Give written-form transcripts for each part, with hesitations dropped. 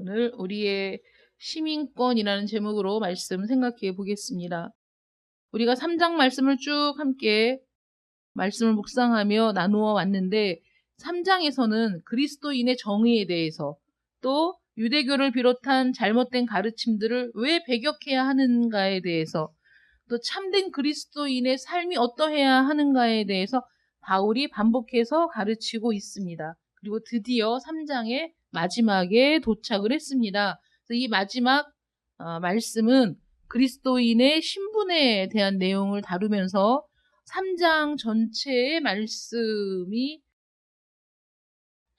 오늘 우리의 시민권이라는 제목으로 말씀 생각해 보겠습니다. 우리가 3장 말씀을 쭉 함께 말씀을 묵상하며 나누어 왔는데 3장에서는 그리스도인의 정의에 대해서 또 유대교를 비롯한 잘못된 가르침들을 왜 배격해야 하는가에 대해서 또 참된 그리스도인의 삶이 어떠해야 하는가에 대해서 바울이 반복해서 가르치고 있습니다. 그리고 드디어 3장의 마지막에 도착을 했습니다. 그래서 이 마지막 말씀은 그리스도인의 신분에 대한 내용을 다루면서 3장 전체의 말씀이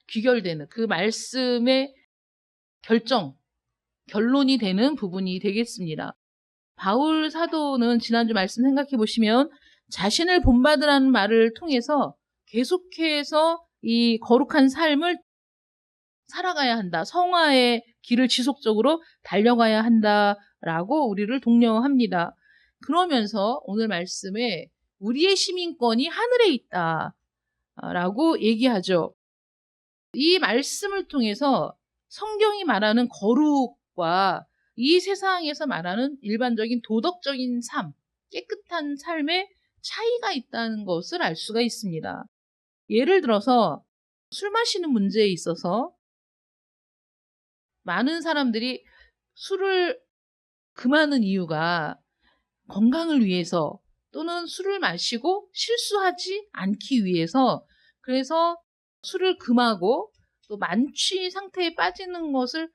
귀결되는 그 말씀의 결론이 되는 부분이 되겠습니다. 바울 사도는 지난주 말씀 생각해 보시면 자신을 본받으라는 말을 통해서 계속해서 이 거룩한 삶을 살아가야 한다. 성화의 길을 지속적으로 달려가야 한다라고 우리를 독려합니다. 그러면서 오늘 말씀에 우리의 시민권이 하늘에 있다라고 얘기하죠. 이 말씀을 통해서 성경이 말하는 거룩과 이 세상에서 말하는 일반적인 도덕적인 삶, 깨끗한 삶의 차이가 있다는 것을 알 수가 있습니다. 예를 들어서 술 마시는 문제에 있어서 많은 사람들이 술을 금하는 이유가 건강을 위해서 또는 술을 마시고 실수하지 않기 위해서, 그래서 술을 금하고 또 만취 상태에 빠지는 것을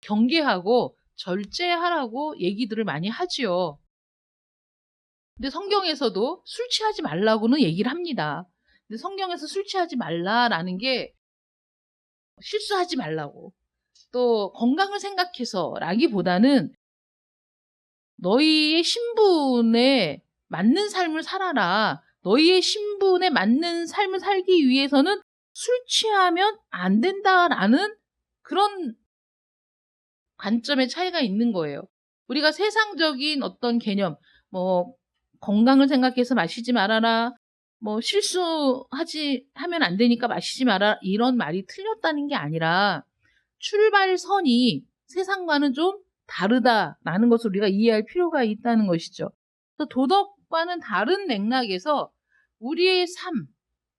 경계하고 절제하라고 얘기들을 많이 하지요. 근데 성경에서도 술 취하지 말라고는 얘기를 합니다. 근데 성경에서 술 취하지 말라라는 게 실수하지 말라고 또 건강을 생각해서 라기보다는 너희의 신분에 맞는 삶을 살아라. 너희의 신분에 맞는 삶을 살기 위해서는 술 취하면 안 된다라는 그런 관점의 차이가 있는 거예요. 우리가 세상적인 어떤 개념, 건강을 생각해서 마시지 말아라, 하면 안 되니까 마시지 마라, 이런 말이 틀렸다는 게 아니라 출발선이 세상과는 좀 다르다라는 것을 우리가 이해할 필요가 있다는 것이죠. 도덕과는 다른 맥락에서 우리의 삶,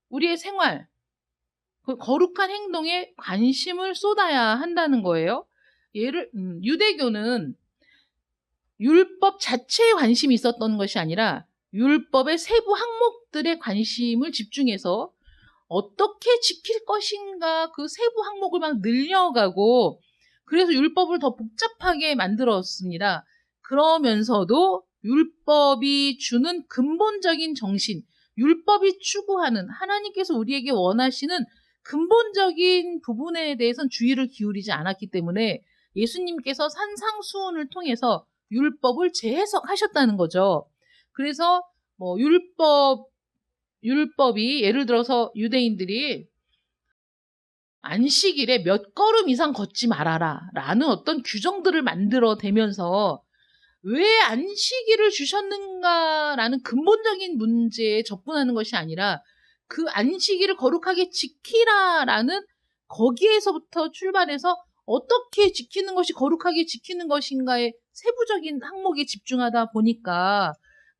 우리의 생활, 그 거룩한 행동에 관심을 쏟아야 한다는 거예요. 유대교는 율법 자체에 관심이 있었던 것이 아니라 율법의 세부 항목들에 관심을 집중해서 어떻게 지킬 것인가 그 세부 항목을 막 늘려가고 그래서 율법을 더 복잡하게 만들었습니다. 그러면서도 율법이 주는 근본적인 정신, 율법이 추구하는 하나님께서 우리에게 원하시는 근본적인 부분에 대해서는 주의를 기울이지 않았기 때문에 예수님께서 산상수훈을 통해서 율법을 재해석하셨다는 거죠. 그래서 율법이 예를 들어서 유대인들이 안식일에 몇 걸음 이상 걷지 말아라 라는 어떤 규정들을 만들어대면서 왜 안식일을 주셨는가라는 근본적인 문제에 접근하는 것이 아니라 그 안식일을 거룩하게 지키라라는 거기에서부터 출발해서 어떻게 지키는 것이 거룩하게 지키는 것인가의 세부적인 항목에 집중하다 보니까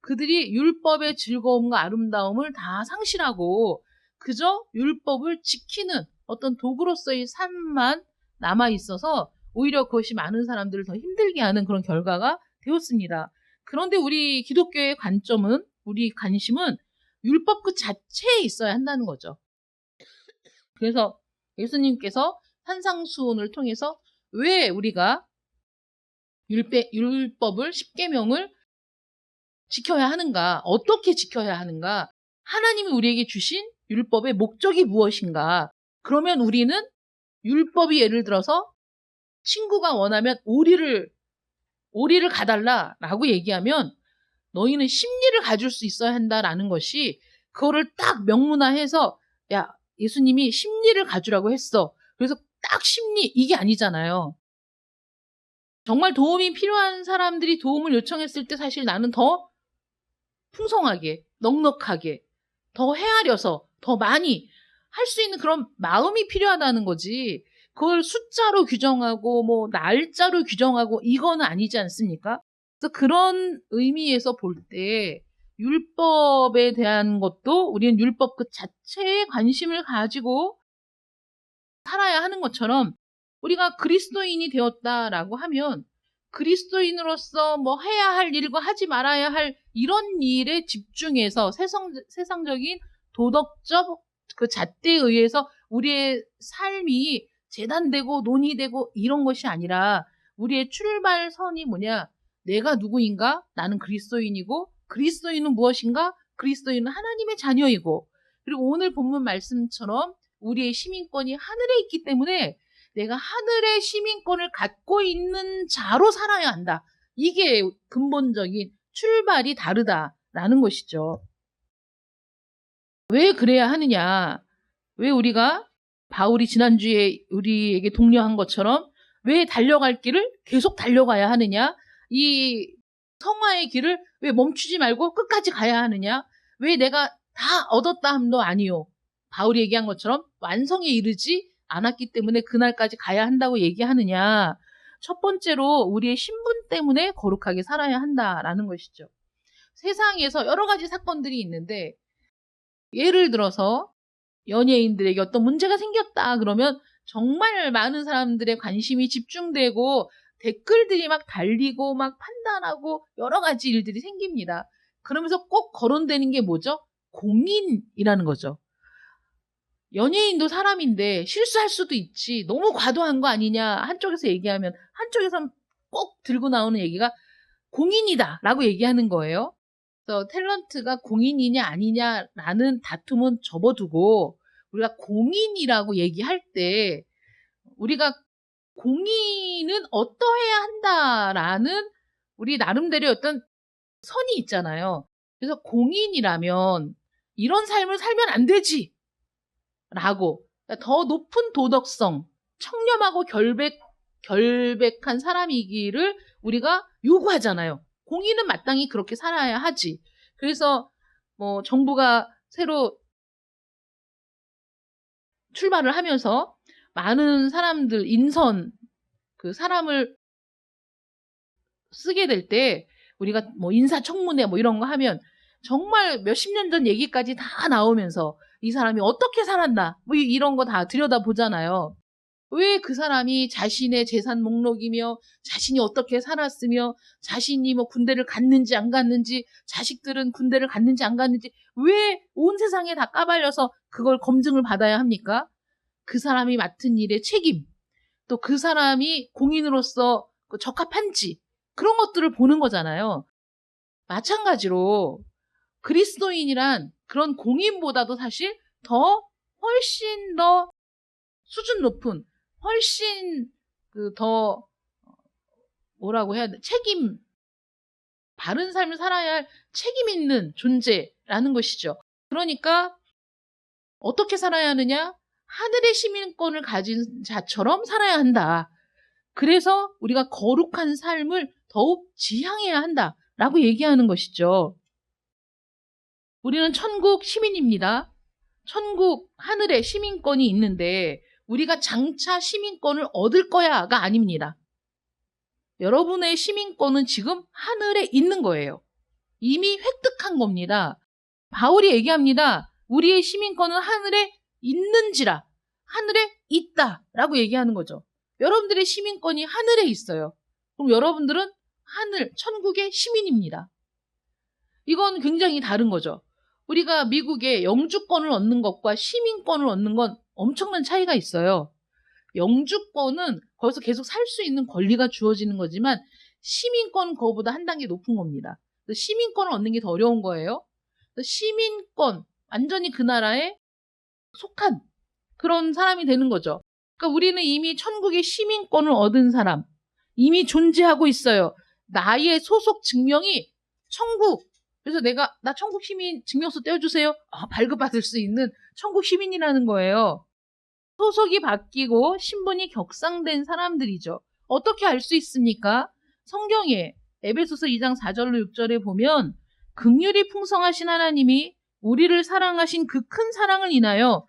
그들이 율법의 즐거움과 아름다움을 다 상실하고 그저 율법을 지키는 어떤 도구로서의 삶만 남아있어서 오히려 그것이 많은 사람들을 더 힘들게 하는 그런 결과가 되었습니다. 그런데 우리 기독교의 관점은, 우리 관심은 율법 그 자체에 있어야 한다는 거죠. 그래서 예수님께서 산상수훈을 통해서 왜 우리가 율법을 10계명을 지켜야 하는가, 어떻게 지켜야 하는가, 하나님이 우리에게 주신 율법의 목적이 무엇인가. 그러면 우리는 율법이 예를 들어서 친구가 원하면 오리를 가달라라고 얘기하면 너희는 심리를 가질 수 있어야 한다라는 것이 그거를 딱 명문화해서 야, 예수님이 심리를 가주라고 했어. 그래서 딱 심리 이게 아니잖아요. 정말 도움이 필요한 사람들이 도움을 요청했을 때 사실 나는 더 풍성하게, 넉넉하게, 더 헤아려서 더 많이 할 수 있는 그런 마음이 필요하다는 거지. 그걸 숫자로 규정하고 뭐 날짜로 규정하고 이건 아니지 않습니까? 그래서 그런 의미에서 볼 때 율법에 대한 것도 우리는 율법 그 자체에 관심을 가지고 살아야 하는 것처럼 우리가 그리스도인이 되었다라고 하면 그리스도인으로서 뭐 해야 할 일과 하지 말아야 할 이런 일에 집중해서 세상적인 도덕적 그 잣대에 의해서 우리의 삶이 재단되고 논의되고 이런 것이 아니라 우리의 출발선이 뭐냐? 내가 누구인가? 나는 그리스도인이고 그리스도인은 무엇인가? 그리스도인은 하나님의 자녀이고 그리고 오늘 본문 말씀처럼 우리의 시민권이 하늘에 있기 때문에 내가 하늘의 시민권을 갖고 있는 자로 살아야 한다. 이게 근본적인 출발이 다르다라는 것이죠. 왜 그래야 하느냐? 왜 우리가 바울이 지난주에 우리에게 독려한 것처럼 왜 달려갈 길을 계속 달려가야 하느냐? 이 성화의 길을 왜 멈추지 말고 끝까지 가야 하느냐? 왜 내가 다 얻었다 함도 아니요. 바울이 얘기한 것처럼 완성에 이르지 않았기 때문에 그날까지 가야 한다고 얘기하느냐. 첫 번째로 우리의 신분 때문에 거룩하게 살아야 한다라는 것이죠. 세상에서 여러 가지 사건들이 있는데 예를 들어서 연예인들에게 어떤 문제가 생겼다 그러면 정말 많은 사람들의 관심이 집중되고 댓글들이 막 달리고 막 판단하고 여러 가지 일들이 생깁니다. 그러면서 꼭 거론되는 게 뭐죠? 공인이라는 거죠. 연예인도 사람인데 실수할 수도 있지. 너무 과도한 거 아니냐. 한쪽에서 얘기하면 한쪽에서 꼭 들고 나오는 얘기가 공인이다라고 얘기하는 거예요. 그래서 탤런트가 공인이냐 아니냐라는 다툼은 접어두고 우리가 공인이라고 얘기할 때 우리가 공인은 어떠해야 한다라는 우리 나름대로의 어떤 선이 있잖아요. 그래서 공인이라면 이런 삶을 살면 안 되지. 라고 더 높은 도덕성, 청렴하고 결백한 사람이기를 우리가 요구하잖아요. 공인은 마땅히 그렇게 살아야 하지. 그래서 뭐 정부가 새로 출발을 하면서 많은 사람들 인선 그 사람을 쓰게 될 때 우리가 뭐 인사청문회 뭐 이런 거 하면 정말 몇십 년 전 얘기까지 다 나오면서 이 사람이 어떻게 살았나 뭐 이런 거 다 들여다보잖아요. 왜 그 사람이 자신의 재산 목록이며 자신이 어떻게 살았으며 자신이 뭐 군대를 갔는지 안 갔는지 자식들은 군대를 갔는지 안 갔는지 왜 온 세상에 다 까발려서 그걸 검증을 받아야 합니까? 그 사람이 맡은 일의 책임 또 그 사람이 공인으로서 적합한지 그런 것들을 보는 거잖아요. 마찬가지로 그리스도인이란 그런 공인보다도 사실 훨씬 더 수준 높은, 훨씬 더 뭐라고 해야 돼? 바른 삶을 살아야 할 책임 있는 존재라는 것이죠. 그러니까 어떻게 살아야 하느냐? 하늘의 시민권을 가진 자처럼 살아야 한다. 그래서 우리가 거룩한 삶을 더욱 지향해야 한다라고 얘기하는 것이죠. 우리는 천국 시민입니다. 천국 하늘에 시민권이 있는데 우리가 장차 시민권을 얻을 거야가 아닙니다. 여러분의 시민권은 지금 하늘에 있는 거예요. 이미 획득한 겁니다. 바울이 얘기합니다. 우리의 시민권은 하늘에 있는지라 하늘에 있다라고 얘기하는 거죠. 여러분들의 시민권이 하늘에 있어요. 그럼 여러분들은 천국의 시민입니다. 이건 굉장히 다른 거죠. 우리가 미국에 영주권을 얻는 것과 시민권을 얻는 건 엄청난 차이가 있어요. 영주권은 거기서 계속 살 수 있는 권리가 주어지는 거지만 시민권은 그거보다 한 단계 높은 겁니다. 시민권을 얻는 게 더 어려운 거예요. 시민권, 완전히 그 나라에 속한 그런 사람이 되는 거죠. 그러니까 우리는 이미 천국의 시민권을 얻은 사람, 이미 존재하고 있어요. 나의 소속 증명이 천국. 그래서 나 천국 시민 증명서 떼어주세요. 발급받을 수 있는 천국 시민이라는 거예요. 소속이 바뀌고 신분이 격상된 사람들이죠. 어떻게 알 수 있습니까? 성경에 에베소서 2장 4절로 6절에 보면 긍휼이 풍성하신 하나님이 우리를 사랑하신 그 큰 사랑을 인하여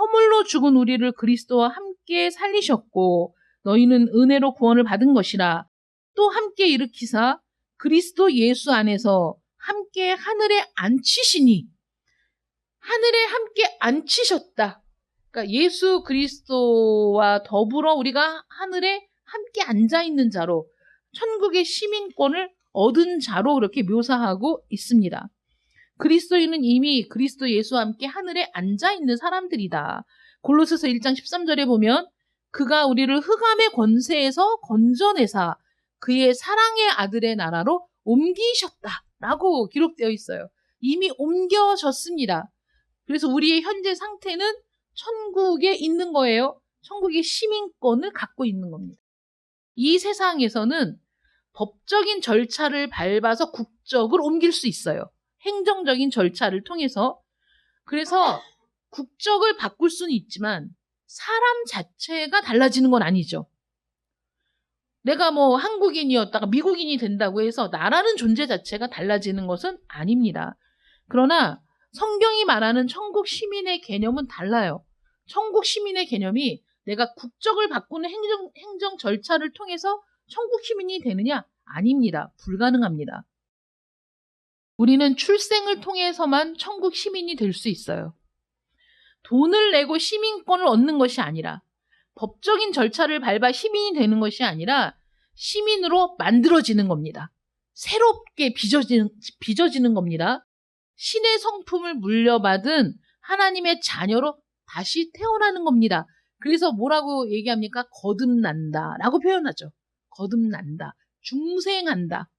허물로 죽은 우리를 그리스도와 함께 살리셨고 너희는 은혜로 구원을 받은 것이라. 또 함께 일으키사 그리스도 예수 안에서 함께 하늘에 앉히시니. 하늘에 함께 앉히셨다. 그러니까 예수 그리스도와 더불어 우리가 하늘에 함께 앉아있는 자로, 천국의 시민권을 얻은 자로 그렇게 묘사하고 있습니다. 그리스도인은 이미 그리스도 예수와 함께 하늘에 앉아있는 사람들이다. 골로새서 1장 13절에 보면 그가 우리를 흑암의 권세에서 건져내사 그의 사랑의 아들의 나라로 옮기셨다라고 기록되어 있어요. 이미 옮겨졌습니다. 그래서 우리의 현재 상태는 천국에 있는 거예요. 천국의 시민권을 갖고 있는 겁니다. 이 세상에서는 법적인 절차를 밟아서 국적을 옮길 수 있어요. 행정적인 절차를 통해서. 그래서 국적을 바꿀 수는 있지만 사람 자체가 달라지는 건 아니죠. 내가 뭐 한국인이었다가 미국인이 된다고 해서 나라는 존재 자체가 달라지는 것은 아닙니다. 그러나 성경이 말하는 천국 시민의 개념은 달라요. 천국 시민의 개념이 내가 국적을 바꾸는 행정 절차를 통해서 천국 시민이 되느냐? 아닙니다. 불가능합니다. 우리는 출생을 통해서만 천국 시민이 될 수 있어요. 돈을 내고 시민권을 얻는 것이 아니라, 법적인 절차를 밟아 시민이 되는 것이 아니라 시민으로 만들어지는 겁니다. 새롭게 빚어지는 겁니다. 신의 성품을 물려받은 하나님의 자녀로 다시 태어나는 겁니다. 그래서 뭐라고 얘기합니까? 거듭난다 라고 표현하죠. 거듭난다, 중생한다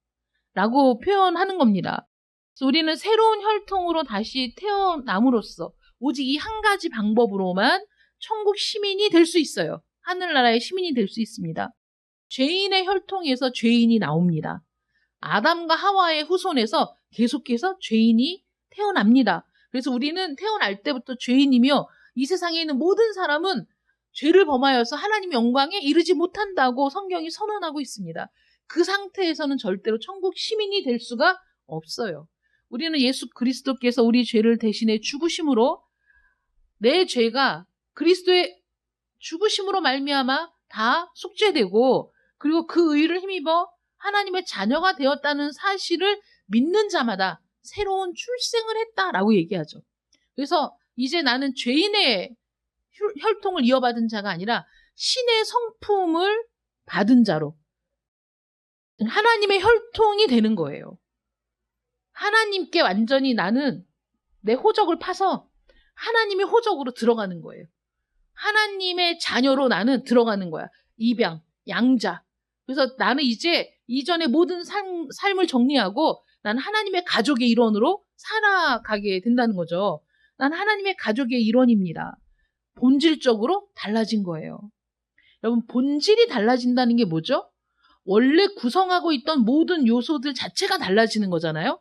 라고 표현하는 겁니다. 그래서 우리는 새로운 혈통으로 다시 태어남으로써 오직 이 한 가지 방법으로만 천국 시민이 될 수 있어요. 하늘나라의 시민이 될 수 있습니다. 죄인의 혈통에서 죄인이 나옵니다. 아담과 하와의 후손에서 계속해서 죄인이 태어납니다. 그래서 우리는 태어날 때부터 죄인이며 이 세상에 있는 모든 사람은 죄를 범하여서 하나님의 영광에 이르지 못한다고 성경이 선언하고 있습니다. 그 상태에서는 절대로 천국 시민이 될 수가 없어요. 우리는 예수 그리스도께서 우리 죄를 대신해 죽으심으로 내 죄가 그리스도의 죽으심으로 말미암아 다 속죄되고, 그리고 그 의를 힘입어 하나님의 자녀가 되었다는 사실을 믿는 자마다 새로운 출생을 했다라고 얘기하죠. 그래서 이제 나는 죄인의 혈통을 이어받은 자가 아니라 신의 성품을 받은 자로 하나님의 혈통이 되는 거예요. 하나님께 완전히 나는 내 호적을 파서 하나님의 호적으로 들어가는 거예요. 하나님의 자녀로 나는 들어가는 거야. 입양, 양자. 그래서 나는 이제 이전의 모든 삶을 정리하고 난 하나님의 가족의 일원으로 살아가게 된다는 거죠. 난 하나님의 가족의 일원입니다. 본질적으로 달라진 거예요. 여러분, 본질이 달라진다는 게 뭐죠? 원래 구성하고 있던 모든 요소들 자체가 달라지는 거잖아요.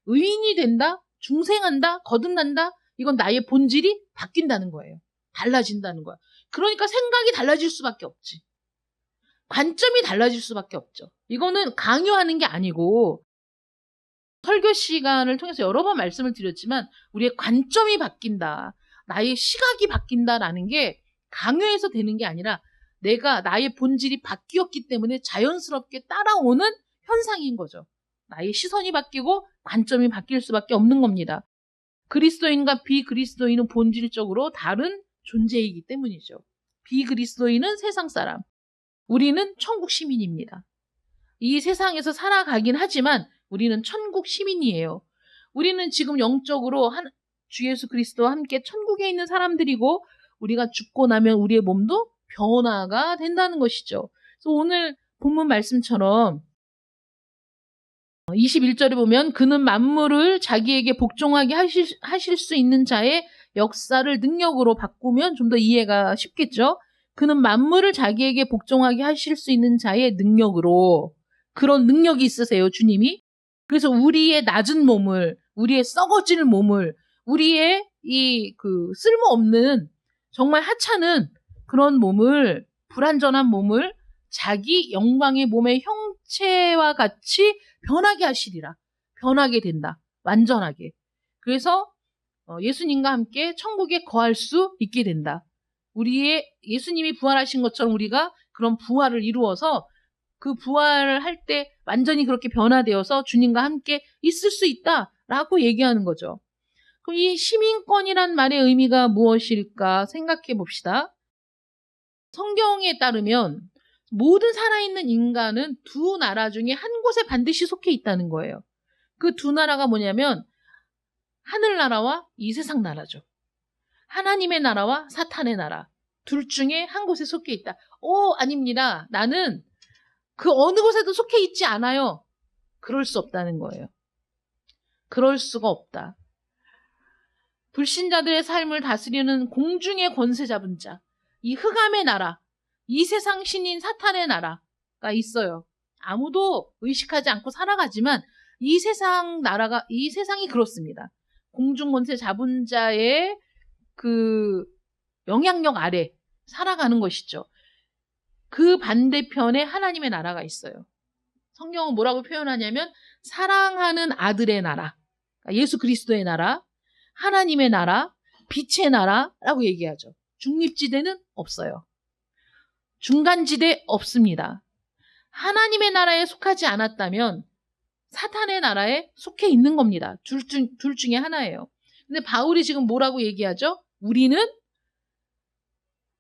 의인이 된다, 중생한다, 거듭난다. 이건 나의 본질이 바뀐다는 거예요. 달라진다는 거야. 그러니까 생각이 달라질 수밖에 없지. 관점이 달라질 수밖에 없죠. 이거는 강요하는 게 아니고, 설교 시간을 통해서 여러 번 말씀을 드렸지만 우리의 관점이 바뀐다, 나의 시각이 바뀐다라는 게 강요해서 되는 게 아니라 내가 나의 본질이 바뀌었기 때문에 자연스럽게 따라오는 현상인 거죠. 나의 시선이 바뀌고 관점이 바뀔 수밖에 없는 겁니다. 그리스도인과 비그리스도인은 본질적으로 다른 존재이기 때문이죠. 비그리스도인은 세상 사람, 우리는 천국 시민입니다. 이 세상에서 살아가긴 하지만 우리는 천국 시민이에요. 우리는 지금 영적으로 주 예수 그리스도와 함께 천국에 있는 사람들이고, 우리가 죽고 나면 우리의 몸도 변화가 된다는 것이죠. 그래서 오늘 본문 말씀처럼 21절에 보면 그는 만물을 자기에게 복종하게 하실 수 있는 자의 역사를 능력으로 바꾸면 좀 더 이해가 쉽겠죠. 그는 만물을 자기에게 복종하게 하실 수 있는 자의 능력으로, 그런 능력이 있으세요, 주님이. 그래서 우리의 낮은 몸을, 우리의 썩어질 몸을, 우리의 쓸모없는 정말 하찮은 그런 몸을, 불완전한 몸을 자기 영광의 몸의 형체와 같이 변하게 하시리라. 변하게 된다. 완전하게. 그래서 예수님과 함께 천국에 거할 수 있게 된다. 우리의 예수님이 부활하신 것처럼 우리가 그런 부활을 이루어서 그 부활을 할 때 완전히 그렇게 변화되어서 주님과 함께 있을 수 있다라고 얘기하는 거죠. 그럼 이 시민권이란 말의 의미가 무엇일까 생각해 봅시다. 성경에 따르면 모든 살아있는 인간은 두 나라 중에 한 곳에 반드시 속해 있다는 거예요. 그 두 나라가 뭐냐면 하늘나라와 이 세상 나라죠. 하나님의 나라와 사탄의 나라. 둘 중에 한 곳에 속해 있다. 아닙니다. 나는 그 어느 곳에도 속해 있지 않아요. 그럴 수 없다는 거예요. 그럴 수가 없다. 불신자들의 삶을 다스리는 공중의 권세 잡은 자, 이 흑암의 나라, 이 세상 신인 사탄의 나라가 있어요. 아무도 의식하지 않고 살아가지만 이 세상이 그렇습니다. 공중 권세 잡은 자의 그 영향력 아래 살아가는 것이죠. 그 반대편에 하나님의 나라가 있어요. 성경은 뭐라고 표현하냐면 사랑하는 아들의 나라, 예수 그리스도의 나라, 하나님의 나라, 빛의 나라라고 얘기하죠. 중립지대는 없어요. 중간지대 없습니다. 하나님의 나라에 속하지 않았다면 사탄의 나라에 속해 있는 겁니다. 둘 중에 하나예요. 근데 바울이 지금 뭐라고 얘기하죠? 우리는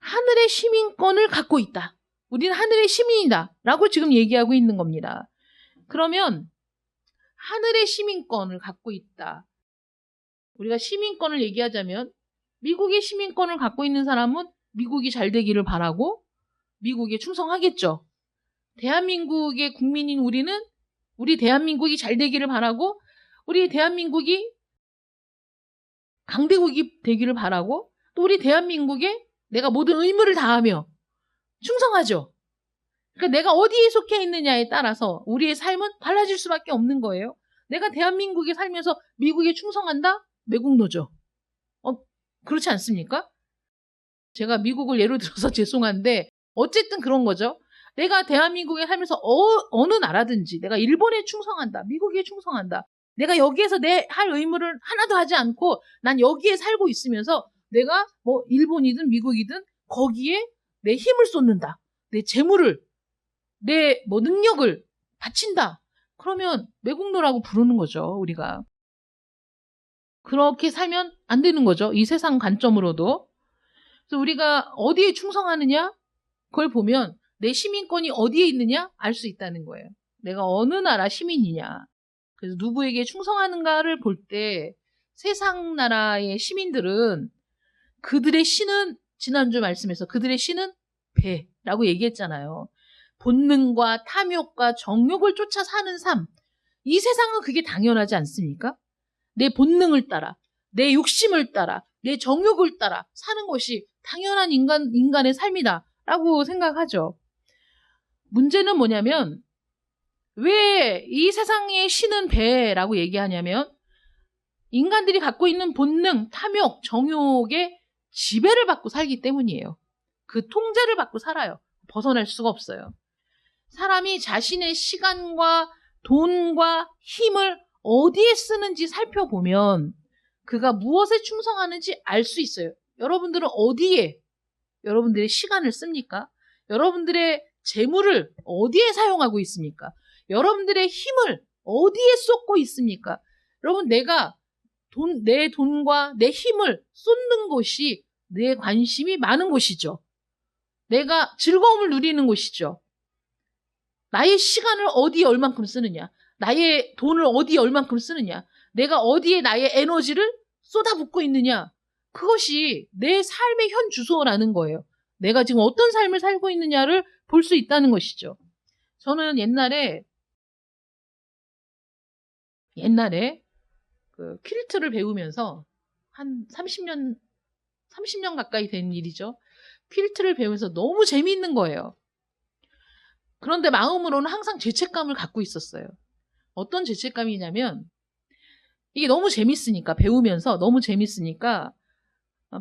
하늘의 시민권을 갖고 있다. 우리는 하늘의 시민이다. 라고 지금 얘기하고 있는 겁니다. 그러면 하늘의 시민권을 갖고 있다. 우리가 시민권을 얘기하자면 미국의 시민권을 갖고 있는 사람은 미국이 잘 되기를 바라고 미국에 충성하겠죠. 대한민국의 국민인 우리는 우리 대한민국이 잘 되기를 바라고 우리 대한민국이 강대국이 되기를 바라고 또 우리 대한민국에 내가 모든 의무를 다하며 충성하죠. 그러니까 내가 어디에 속해 있느냐에 따라서 우리의 삶은 달라질 수밖에 없는 거예요. 내가 대한민국에 살면서 미국에 충성한다? 매국노죠. 그렇지 않습니까? 제가 미국을 예로 들어서 죄송한데 어쨌든 그런 거죠. 내가 대한민국에 살면서 어느 나라든지 내가 일본에 충성한다. 미국에 충성한다. 내가 여기에서 내 할 의무를 하나도 하지 않고 난 여기에 살고 있으면서 내가 뭐 일본이든 미국이든 거기에 내 힘을 쏟는다. 내 재물을, 내 뭐 능력을 바친다. 그러면 매국노라고 부르는 거죠, 우리가. 그렇게 살면 안 되는 거죠. 이 세상 관점으로도. 그래서 우리가 어디에 충성하느냐? 그걸 보면 내 시민권이 어디에 있느냐? 알 수 있다는 거예요. 내가 어느 나라 시민이냐. 그래서 누구에게 충성하는가를 볼 때 세상 나라의 시민들은 그들의 신은 지난주 말씀에서 그들의 신은 배라고 얘기했잖아요. 본능과 탐욕과 정욕을 쫓아 사는 삶. 이 세상은 그게 당연하지 않습니까? 내 본능을 따라, 내 욕심을 따라, 내 정욕을 따라 사는 것이 당연한 인간의 삶이다라고 생각하죠. 문제는 뭐냐면 왜 이 세상의 신은 배라고 얘기하냐면 인간들이 갖고 있는 본능, 탐욕, 정욕의 지배를 받고 살기 때문이에요. 그 통제를 받고 살아요. 벗어날 수가 없어요. 사람이 자신의 시간과 돈과 힘을 어디에 쓰는지 살펴보면 그가 무엇에 충성하는지 알 수 있어요. 여러분들은 어디에 여러분들의 시간을 씁니까? 여러분들의 재물을 어디에 사용하고 있습니까? 여러분들의 힘을 어디에 쏟고 있습니까? 여러분, 내가 내 돈과 내 힘을 쏟는 곳이 내 관심이 많은 곳이죠. 내가 즐거움을 누리는 곳이죠. 나의 시간을 어디에 얼만큼 쓰느냐, 나의 돈을 어디에 얼만큼 쓰느냐, 내가 어디에 나의 에너지를 쏟아붓고 있느냐, 그것이 내 삶의 현 주소라는 거예요. 내가 지금 어떤 삶을 살고 있느냐를 볼 수 있다는 것이죠. 저는 옛날에 그 퀼트를 배우면서 한 30년 가까이 된 일이죠. 퀼트를 배우면서 너무 재미있는 거예요. 그런데 마음으로는 항상 죄책감을 갖고 있었어요. 어떤 죄책감이냐면 이게 너무 재밌으니까, 배우면서 너무 재밌으니까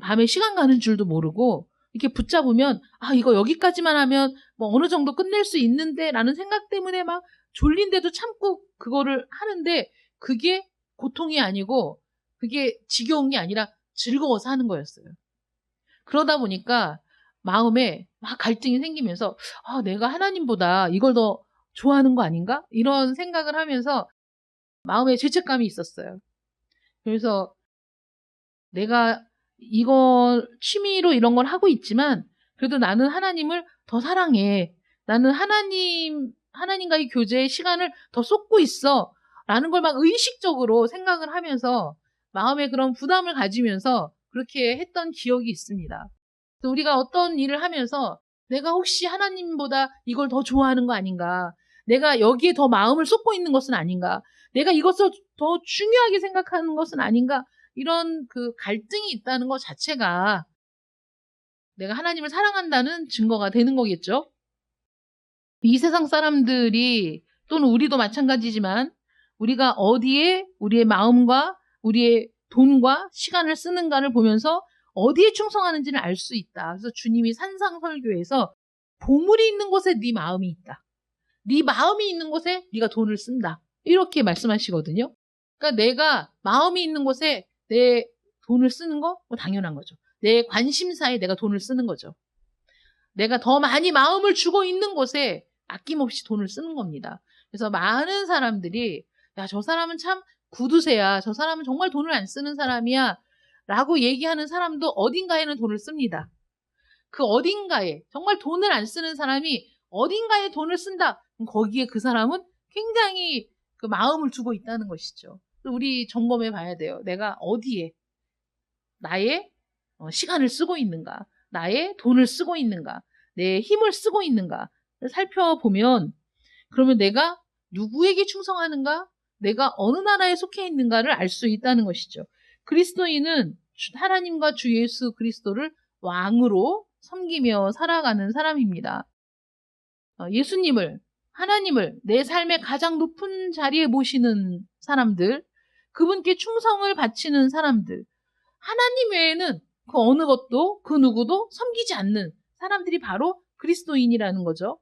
밤에 시간 가는 줄도 모르고 이렇게 붙잡으면 이거 여기까지만 하면 뭐 어느 정도 끝낼 수 있는데 라는 생각 때문에 막 졸린데도 참고 그거를 하는데 그게 고통이 아니고 그게 지겨운 게 아니라 즐거워서 하는 거였어요. 그러다 보니까 마음에 막 갈등이 생기면서 내가 하나님보다 이걸 더 좋아하는 거 아닌가? 이런 생각을 하면서 마음에 죄책감이 있었어요. 그래서 내가 이걸 취미로 이런 걸 하고 있지만 그래도 나는 하나님을 더 사랑해. 나는 하나님과의 교제의 시간을 더 쏟고 있어. 라는 걸 막 의식적으로 생각을 하면서 마음에 그런 부담을 가지면서 그렇게 했던 기억이 있습니다. 그래서 우리가 어떤 일을 하면서 내가 혹시 하나님보다 이걸 더 좋아하는 거 아닌가? 내가 여기에 더 마음을 쏟고 있는 것은 아닌가? 내가 이것을 더 중요하게 생각하는 것은 아닌가? 이런 그 갈등이 있다는 것 자체가 내가 하나님을 사랑한다는 증거가 되는 거겠죠? 이 세상 사람들이 또는 우리도 마찬가지지만 우리가 어디에 우리의 마음과 우리의 돈과 시간을 쓰는가를 보면서 어디에 충성하는지를 알 수 있다. 그래서 주님이 산상설교에서 보물이 있는 곳에 네 마음이 있다. 네 마음이 있는 곳에 네가 돈을 쓴다. 이렇게 말씀하시거든요. 그러니까 내가 마음이 있는 곳에 내 돈을 쓰는 거 당연한 거죠. 내 관심사에 내가 돈을 쓰는 거죠. 내가 더 많이 마음을 주고 있는 곳에 아낌없이 돈을 쓰는 겁니다. 그래서 많은 사람들이 저 사람은 참 구두쇠야. 저 사람은 정말 돈을 안 쓰는 사람이야. 라고 얘기하는 사람도 어딘가에는 돈을 씁니다. 그 어딘가에 정말 돈을 안 쓰는 사람이 어딘가에 돈을 쓴다. 그럼 거기에 그 사람은 굉장히 그 마음을 두고 있다는 것이죠. 우리 점검해 봐야 돼요. 내가 어디에 나의 시간을 쓰고 있는가, 나의 돈을 쓰고 있는가, 내 힘을 쓰고 있는가 살펴보면 그러면 내가 누구에게 충성하는가, 내가 어느 나라에 속해 있는가를 알 수 있다는 것이죠. 그리스도인은 하나님과 주 예수 그리스도를 왕으로 섬기며 살아가는 사람입니다. 예수님을, 하나님을 내 삶의 가장 높은 자리에 모시는 사람들, 그분께 충성을 바치는 사람들, 하나님 외에는 그 어느 것도 그 누구도 섬기지 않는 사람들이 바로 그리스도인이라는 거죠.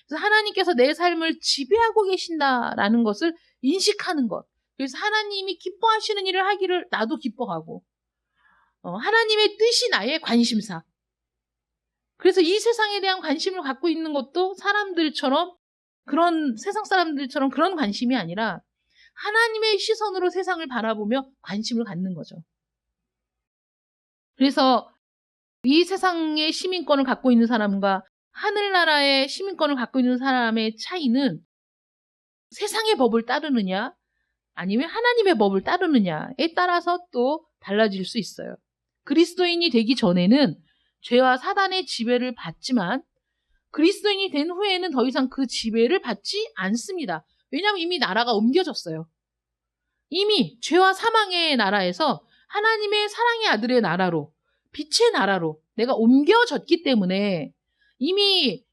그래서 하나님께서 내 삶을 지배하고 계신다라는 것을 인식하는 것. 그래서 하나님이 기뻐하시는 일을 하기를 나도 기뻐하고 하나님의 뜻이 나의 관심사. 그래서 이 세상에 대한 관심을 갖고 있는 것도 사람들처럼 그런 세상 사람들처럼 그런 관심이 아니라 하나님의 시선으로 세상을 바라보며 관심을 갖는 거죠. 그래서 이 세상의 시민권을 갖고 있는 사람과 하늘나라의 시민권을 갖고 있는 사람의 차이는 세상의 법을 따르느냐 아니면 하나님의 법을 따르느냐에 따라서 또 달라질 수 있어요. 그리스도인이 되기 전에는 죄와 사단의 지배를 받지만 그리스도인이 된 후에는 더 이상 그 지배를 받지 않습니다. 왜냐하면 이미 나라가 옮겨졌어요. 이미 죄와 사망의 나라에서 하나님의 사랑의 아들의 나라로, 빛의 나라로 내가 옮겨졌기 때문에 이미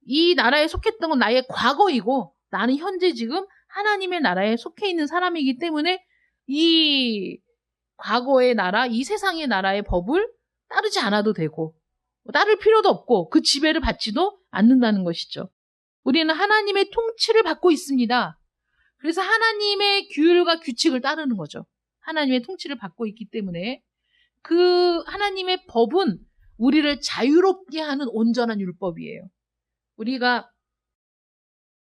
이 나라에 속했던 건 나의 과거이고 나는 현재 지금 하나님의 나라에 속해 있는 사람이기 때문에 이 과거의 나라, 이 세상의 나라의 법을 따르지 않아도 되고 따를 필요도 없고 그 지배를 받지도 않는다는 것이죠. 우리는 하나님의 통치를 받고 있습니다. 그래서 하나님의 규율과 규칙을 따르는 거죠. 하나님의 통치를 받고 있기 때문에 그 하나님의 법은 우리를 자유롭게 하는 온전한 율법이에요. 우리가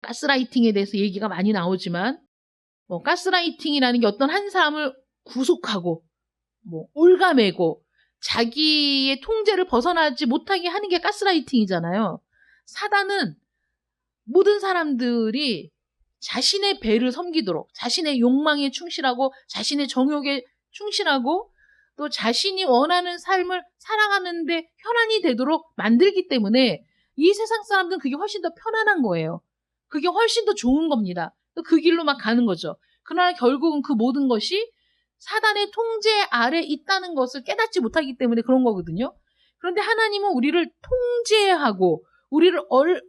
가스라이팅에 대해서 얘기가 많이 나오지만 가스라이팅이라는 게 어떤 한 사람을 구속하고 올가매고 자기의 통제를 벗어나지 못하게 하는 게 가스라이팅이잖아요. 사단은 모든 사람들이 자신의 배를 섬기도록 자신의 욕망에 충실하고 자신의 정욕에 충실하고 또 자신이 원하는 삶을 살아가는데 혈안이 되도록 만들기 때문에 이 세상 사람들은 그게 훨씬 더 편안한 거예요. 그게 훨씬 더 좋은 겁니다. 그 길로 막 가는 거죠. 그러나 결국은 그 모든 것이 사단의 통제 아래 있다는 것을 깨닫지 못하기 때문에 그런 거거든요. 그런데 하나님은 우리를 통제하고 우리를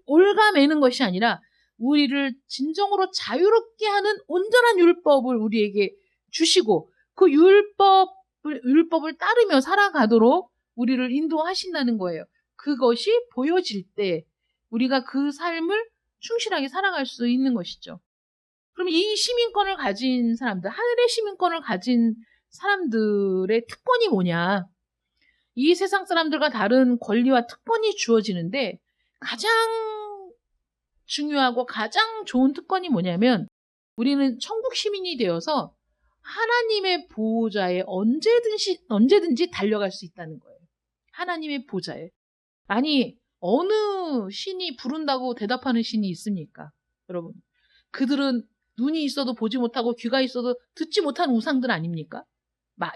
올가매는 것이 아니라 우리를 진정으로 자유롭게 하는 온전한 율법을 우리에게 주시고 그 율법을 따르며 살아가도록 우리를 인도하신다는 거예요. 그것이 보여질 때 우리가 그 삶을 충실하게 살아갈 수 있는 것이죠. 그럼 이 시민권을 가진 사람들, 하늘의 시민권을 가진 사람들의 특권이 뭐냐. 이 세상 사람들과 다른 권리와 특권이 주어지는데 가장 중요하고 가장 좋은 특권이 뭐냐면 우리는 천국 시민이 되어서 하나님의 보호자에 언제든지 달려갈 수 있다는 거예요. 하나님의 보호자에. 아니, 어느 신이 부른다고 대답하는 신이 있습니까? 여러분. 그들은 눈이 있어도 보지 못하고 귀가 있어도 듣지 못하는 우상들 아닙니까?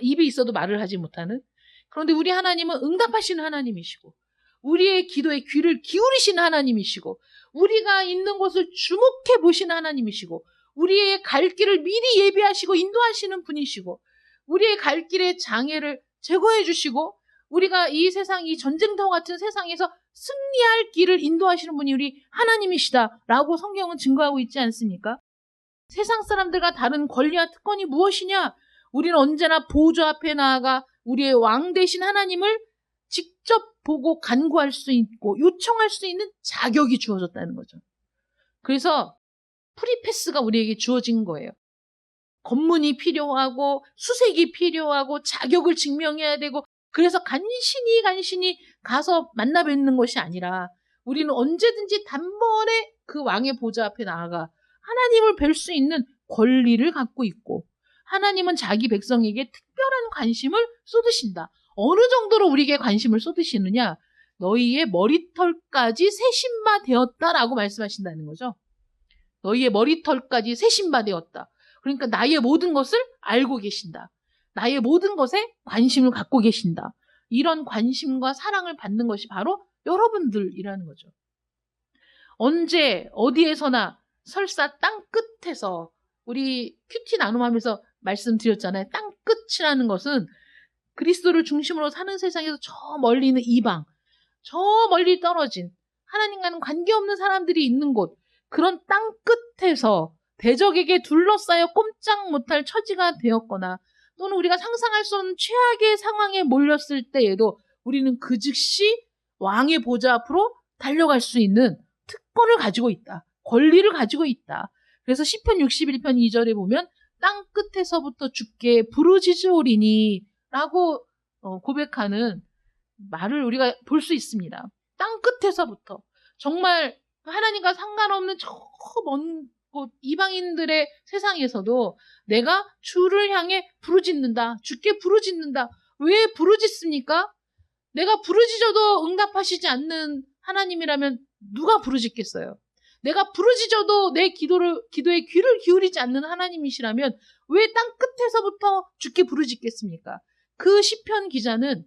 입이 있어도 말을 하지 못하는. 그런데 우리 하나님은 응답하시는 하나님이시고 우리의 기도에 귀를 기울이시는 하나님이시고 우리가 있는 곳을 주목해 보시는 하나님이시고 우리의 갈 길을 미리 예비하시고 인도하시는 분이시고 우리의 갈 길의 장애를 제거해 주시고 우리가 이 세상, 이 전쟁터 같은 세상에서 승리할 길을 인도하시는 분이 우리 하나님이시다라고 성경은 증거하고 있지 않습니까? 세상 사람들과 다른 권리와 특권이 무엇이냐? 우리는 언제나 보좌 앞에 나아가 우리의 왕 되신 하나님을 직접 보고 간구할 수 있고 요청할 수 있는 자격이 주어졌다는 거죠. 그래서 프리패스가 우리에게 주어진 거예요. 검문이 필요하고 수색이 필요하고 자격을 증명해야 되고 그래서 간신히 가서 만나 뵙는 것이 아니라 우리는 언제든지 단번에 그 왕의 보좌 앞에 나아가 하나님을 뵐 수 있는 권리를 갖고 있고 하나님은 자기 백성에게 특별한 관심을 쏟으신다. 어느 정도로 우리에게 관심을 쏟으시느냐? 너희의 머리털까지 세신바 되었다라고 말씀하신다는 거죠. 너희의 머리털까지 세신바 되었다. 그러니까 나의 모든 것을 알고 계신다. 나의 모든 것에 관심을 갖고 계신다. 이런 관심과 사랑을 받는 것이 바로 여러분들이라는 거죠. 언제 어디에서나 설사 땅 끝에서 우리 큐티 나눔하면서 말씀드렸잖아요. 땅 끝이라는 것은 그리스도를 중심으로 사는 세상에서 저 멀리 있는 이방, 저 멀리 떨어진 하나님과는 관계없는 사람들이 있는 곳, 그런 땅 끝에서 대적에게 둘러싸여 꼼짝 못할 처지가 되었거나 또는 우리가 상상할 수 없는 최악의 상황에 몰렸을 때에도 우리는 그 즉시 왕의 보좌 앞으로 달려갈 수 있는 특권을 가지고 있다. 권리를 가지고 있다. 그래서 시편 61편 2절에 보면 땅 끝에서부터 주께 부르짖으오리니 라고 고백하는 말을 우리가 볼 수 있습니다. 땅 끝에서부터 정말 하나님과 상관없는 저 먼 곳 이방인들의 세상에서도 내가 주를 향해 부르짖는다. 주께 부르짖는다. 왜 부르짖습니까? 내가 부르짖어도 응답하시지 않는 하나님이라면 누가 부르짖겠어요? 내가 부르짖어도 내 기도에 귀를 기울이지 않는 하나님이시라면 왜 땅 끝에서부터 주께 부르짖겠습니까? 그 시편 기자는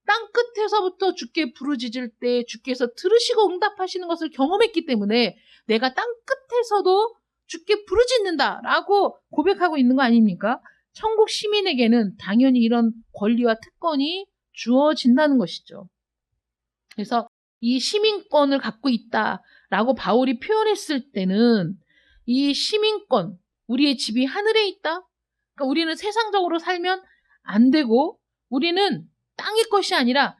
땅 끝에서부터 주께 부르짖을 때 주께서 들으시고 응답하시는 것을 경험했기 때문에 내가 땅 끝에서도 주께 부르짖는다라고 고백하고 있는 거 아닙니까? 천국 시민에게는 당연히 이런 권리와 특권이 주어진다는 것이죠. 그래서 이 시민권을 갖고 있다라고 바울이 표현했을 때는 이 시민권, 우리의 집이 하늘에 있다? 그러니까 우리는 세상적으로 살면 안 되고 우리는 땅의 것이 아니라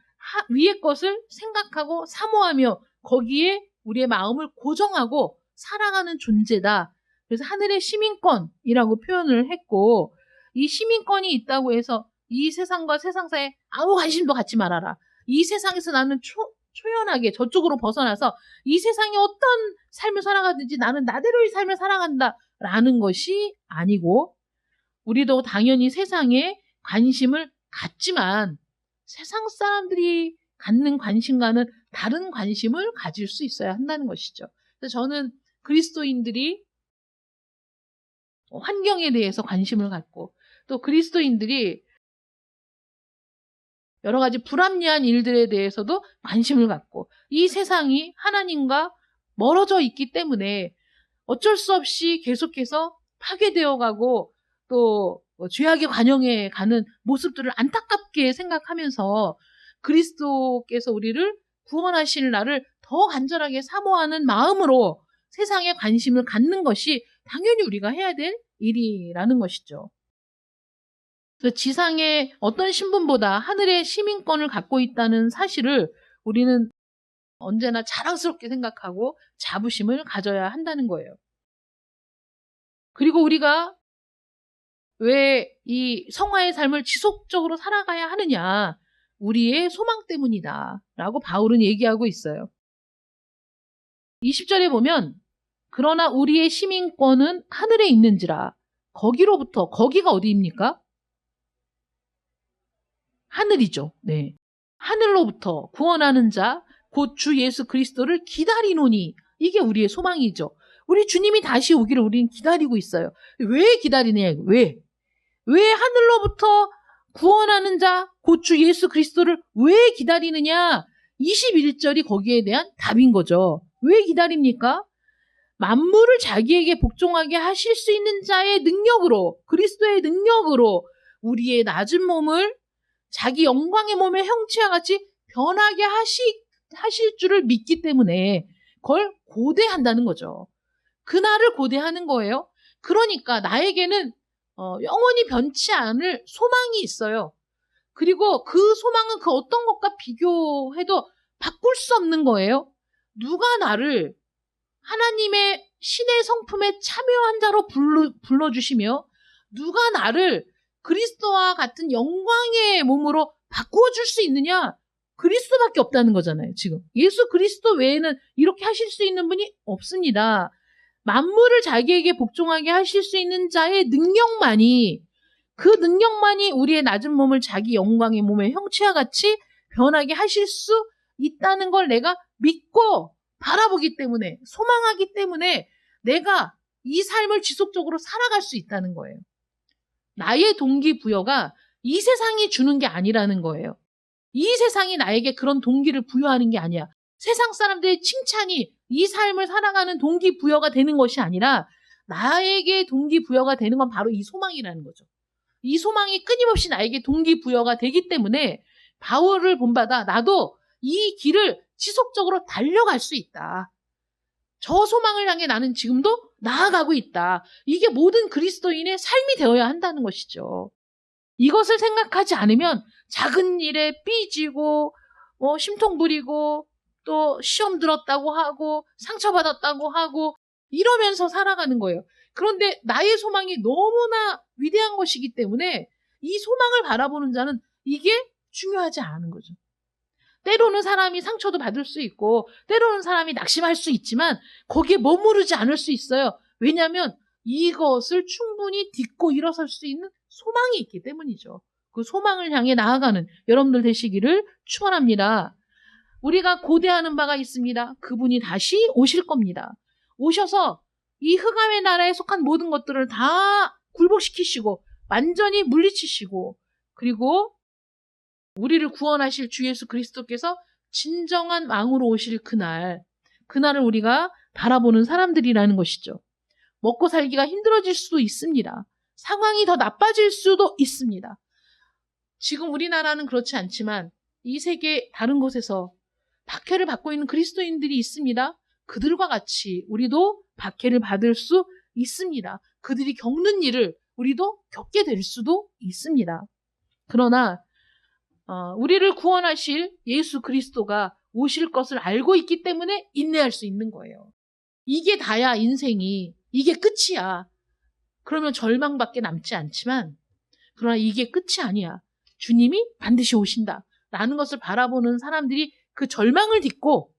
위의 것을 생각하고 사모하며 거기에 우리의 마음을 고정하고 살아가는 존재다. 그래서 하늘의 시민권이라고 표현을 했고 이 시민권이 있다고 해서 이 세상과 세상사에 아무 관심도 갖지 말아라. 이 세상에서 나는 초연하게 저쪽으로 벗어나서 이 세상에 어떤 삶을 살아가든지 나는 나대로의 삶을 살아간다라는 것이 아니고 우리도 당연히 세상에 관심을 갖지만 세상 사람들이 갖는 관심과는 다른 관심을 가질 수 있어야 한다는 것이죠. 그래서 저는 그리스도인들이 환경에 대해서 관심을 갖고 또 그리스도인들이 여러 가지 불합리한 일들에 대해서도 관심을 갖고 이 세상이 하나님과 멀어져 있기 때문에 어쩔 수 없이 계속해서 파괴되어 가고 또 죄악의 관영에 가는 모습들을 안타깝게 생각하면서 그리스도께서 우리를 구원하실 날을 더 간절하게 사모하는 마음으로 세상에 관심을 갖는 것이 당연히 우리가 해야 될 일이라는 것이죠. 그래서 지상의 어떤 신분보다 하늘의 시민권을 갖고 있다는 사실을 우리는 언제나 자랑스럽게 생각하고 자부심을 가져야 한다는 거예요. 그리고 우리가 왜 이 성화의 삶을 지속적으로 살아가야 하느냐? 우리의 소망 때문이다. 라고 바울은 얘기하고 있어요. 20절에 보면 그러나 우리의 시민권은 하늘에 있는지라 거기로부터 거기가 어디입니까? 하늘이죠. 네. 하늘로부터 구원하는 자 곧 주 예수 그리스도를 기다리노니 이게 우리의 소망이죠. 우리 주님이 다시 오기를 우리는 기다리고 있어요. 왜 기다리냐? 왜 하늘로부터 구원하는 자 곧 주 예수 그리스도를 왜 기다리느냐? 21절이 거기에 대한 답인 거죠. 왜 기다립니까? 만물을 자기에게 복종하게 하실 수 있는 자의 능력으로, 그리스도의 능력으로 우리의 낮은 몸을 자기 영광의 몸의 형체와 같이 변하게 하실 줄을 믿기 때문에 그걸 고대한다는 거죠. 그날을 고대하는 거예요. 그러니까 나에게는 영원히 변치 않을 소망이 있어요. 그리고 그 소망은 그 어떤 것과 비교해도 바꿀 수 없는 거예요. 누가 나를 하나님의 신의 성품에 참여한 자로 불러주시며 누가 나를 그리스도와 같은 영광의 몸으로 바꾸어 줄 수 있느냐? 그리스도밖에 없다는 거잖아요. 지금 예수 그리스도 외에는 이렇게 하실 수 있는 분이 없습니다. 만물을 자기에게 복종하게 하실 수 있는 자의 능력만이 그 능력만이 우리의 낮은 몸을 자기 영광의 몸의 형체와 같이 변하게 하실 수 있다는 걸 내가 믿고 바라보기 때문에 소망하기 때문에 내가 이 삶을 지속적으로 살아갈 수 있다는 거예요. 나의 동기부여가 이 세상이 주는 게 아니라는 거예요. 이 세상이 나에게 그런 동기를 부여하는 게 아니야. 세상 사람들의 칭찬이 이 삶을 살아가는 동기부여가 되는 것이 아니라 나에게 동기부여가 되는 건 바로 이 소망이라는 거죠. 이 소망이 끊임없이 나에게 동기부여가 되기 때문에 바울을 본받아 나도 이 길을 지속적으로 달려갈 수 있다. 저 소망을 향해 나는 지금도 나아가고 있다. 이게 모든 그리스도인의 삶이 되어야 한다는 것이죠. 이것을 생각하지 않으면 작은 일에 삐지고 심통 부리고 또 시험 들었다고 하고 상처받았다고 하고 이러면서 살아가는 거예요. 그런데 나의 소망이 너무나 위대한 것이기 때문에 이 소망을 바라보는 자는 이게 중요하지 않은 거죠. 때로는 사람이 상처도 받을 수 있고 때로는 사람이 낙심할 수 있지만 거기에 머무르지 않을 수 있어요. 왜냐하면 이것을 충분히 딛고 일어설 수 있는 소망이 있기 때문이죠. 그 소망을 향해 나아가는 여러분들 되시기를 축원합니다. 우리가 고대하는 바가 있습니다. 그분이 다시 오실 겁니다. 오셔서 이 흑암의 나라에 속한 모든 것들을 다 굴복시키시고 완전히 물리치시고 그리고 우리를 구원하실 주 예수 그리스도께서 진정한 왕으로 오실 그날을 우리가 바라보는 사람들이라는 것이죠. 먹고 살기가 힘들어질 수도 있습니다. 상황이 더 나빠질 수도 있습니다. 지금 우리나라는 그렇지 않지만 이 세계 다른 곳에서 박해를 받고 있는 그리스도인들이 있습니다. 그들과 같이 우리도 박해를 받을 수 있습니다. 그들이 겪는 일을 우리도 겪게 될 수도 있습니다. 그러나 우리를 구원하실 예수 그리스도가 오실 것을 알고 있기 때문에 인내할 수 있는 거예요. 이게 다야 인생이 이게 끝이야. 그러면 절망밖에 남지 않지만 그러나 이게 끝이 아니야. 주님이 반드시 오신다. 라는 것을 바라보는 사람들이 그 절망을 딛고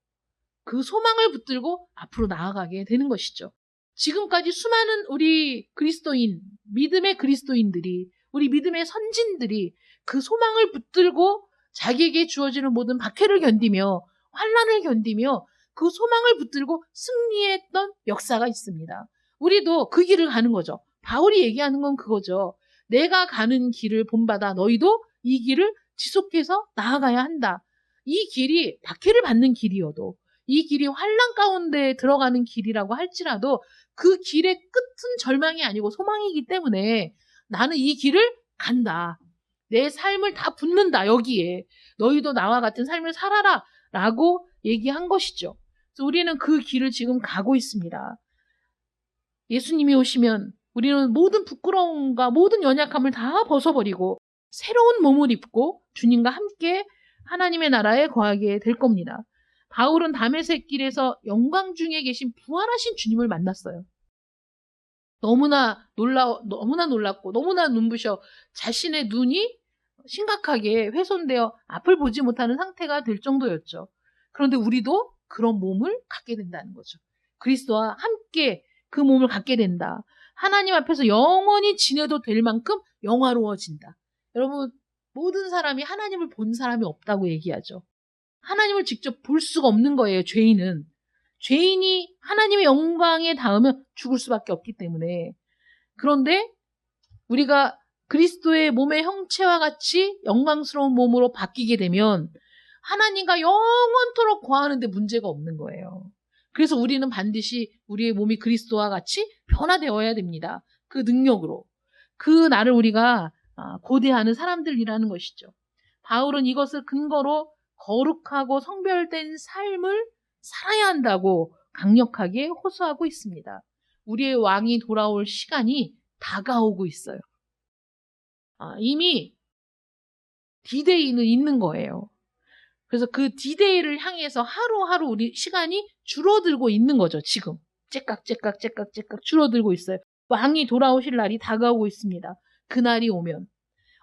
그 소망을 붙들고 앞으로 나아가게 되는 것이죠. 지금까지 수많은 우리 그리스도인, 믿음의 그리스도인들이, 우리 믿음의 선진들이 그 소망을 붙들고 자기에게 주어지는 모든 박해를 견디며 환난을 견디며 그 소망을 붙들고 승리했던 역사가 있습니다. 우리도 그 길을 가는 거죠. 바울이 얘기하는 건 그거죠. 내가 가는 길을 본받아 너희도 이 길을 지속해서 나아가야 한다. 이 길이 박해를 받는 길이어도 이 길이 환난 가운데 들어가는 길이라고 할지라도 그 길의 끝은 절망이 아니고 소망이기 때문에 나는 이 길을 간다. 내 삶을 다 붓는다. 여기에. 너희도 나와 같은 삶을 살아라. 라고 얘기한 것이죠. 그래서 우리는 그 길을 지금 가고 있습니다. 예수님이 오시면 우리는 모든 부끄러움과 모든 연약함을 다 벗어버리고 새로운 몸을 입고 주님과 함께 하나님의 나라에 거하게 될 겁니다. 바울은 다메섹 길에서 영광 중에 계신 부활하신 주님을 만났어요. 너무나 놀랐고 너무나 눈부셔 자신의 눈이 심각하게 훼손되어 앞을 보지 못하는 상태가 될 정도였죠. 그런데 우리도 그런 몸을 갖게 된다는 거죠. 그리스도와 함께 그 몸을 갖게 된다. 하나님 앞에서 영원히 지내도 될 만큼 영화로워진다. 여러분, 모든 사람이 하나님을 본 사람이 없다고 얘기하죠. 하나님을 직접 볼 수가 없는 거예요, 죄인은. 죄인이 하나님의 영광에 닿으면 죽을 수밖에 없기 때문에. 그런데 우리가 그리스도의 몸의 형체와 같이 영광스러운 몸으로 바뀌게 되면 하나님과 영원토록 거하는데 문제가 없는 거예요. 그래서 우리는 반드시 우리의 몸이 그리스도와 같이 변화되어야 됩니다. 그 능력으로. 그 나를 우리가 고대하는 사람들이라는 것이죠. 바울은 이것을 근거로 거룩하고 성별된 삶을 살아야 한다고 강력하게 호소하고 있습니다. 우리의 왕이 돌아올 시간이 다가오고 있어요. 이미 디데이는 있는 거예요. 그래서 그 디데이를 향해서 하루하루 우리 시간이 줄어들고 있는 거죠. 지금 째깍째깍 줄어들고 있어요. 왕이 돌아오실 날이 다가오고 있습니다. 그날이 오면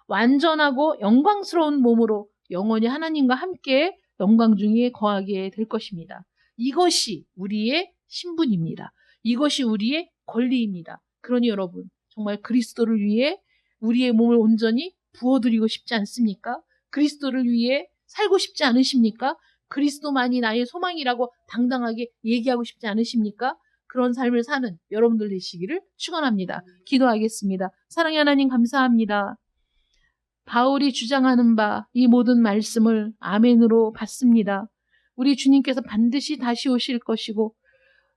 완전하고 영광스러운 몸으로 영원히 하나님과 함께 영광 중에 거하게 될 것입니다. 이것이 우리의 신분입니다. 이것이 우리의 권리입니다. 그러니 여러분, 정말 그리스도를 위해 우리의 몸을 온전히 부어드리고 싶지 않습니까? 그리스도를 위해 살고 싶지 않으십니까? 그리스도만이 나의 소망이라고 당당하게 얘기하고 싶지 않으십니까? 그런 삶을 사는 여러분들 되시기를 축원합니다. 기도하겠습니다. 사랑의 하나님 감사합니다. 바울이 주장하는 바 이 모든 말씀을 아멘으로 받습니다. 우리 주님께서 반드시 다시 오실 것이고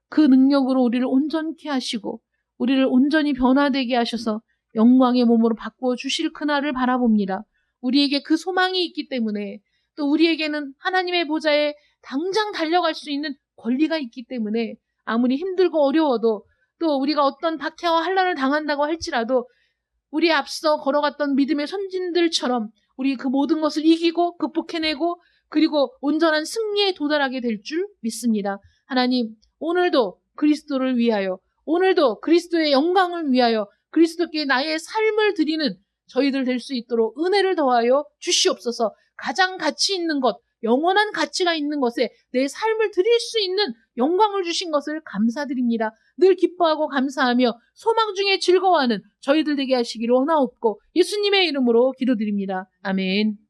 그 능력으로 우리를 온전케 하시고 우리를 온전히 변화되게 하셔서 영광의 몸으로 바꾸어 주실 그날을 바라봅니다. 우리에게 그 소망이 있기 때문에 또 우리에게는 하나님의 보좌에 당장 달려갈 수 있는 권리가 있기 때문에 아무리 힘들고 어려워도 또 우리가 어떤 박해와 환난을 당한다고 할지라도 우리 앞서 걸어갔던 믿음의 선진들처럼 우리 그 모든 것을 이기고 극복해내고 그리고 온전한 승리에 도달하게 될 줄 믿습니다. 하나님, 오늘도 그리스도를 위하여 오늘도 그리스도의 영광을 위하여 그리스도께 나의 삶을 드리는 저희들 될 수 있도록 은혜를 더하여 주시옵소서. 가장 가치 있는 것, 영원한 가치가 있는 것에 내 삶을 드릴 수 있는 영광을 주신 것을 감사드립니다. 늘 기뻐하고 감사하며 소망 중에 즐거워하는 저희들 되게 하시기를 원하옵고 예수님의 이름으로 기도드립니다. 아멘.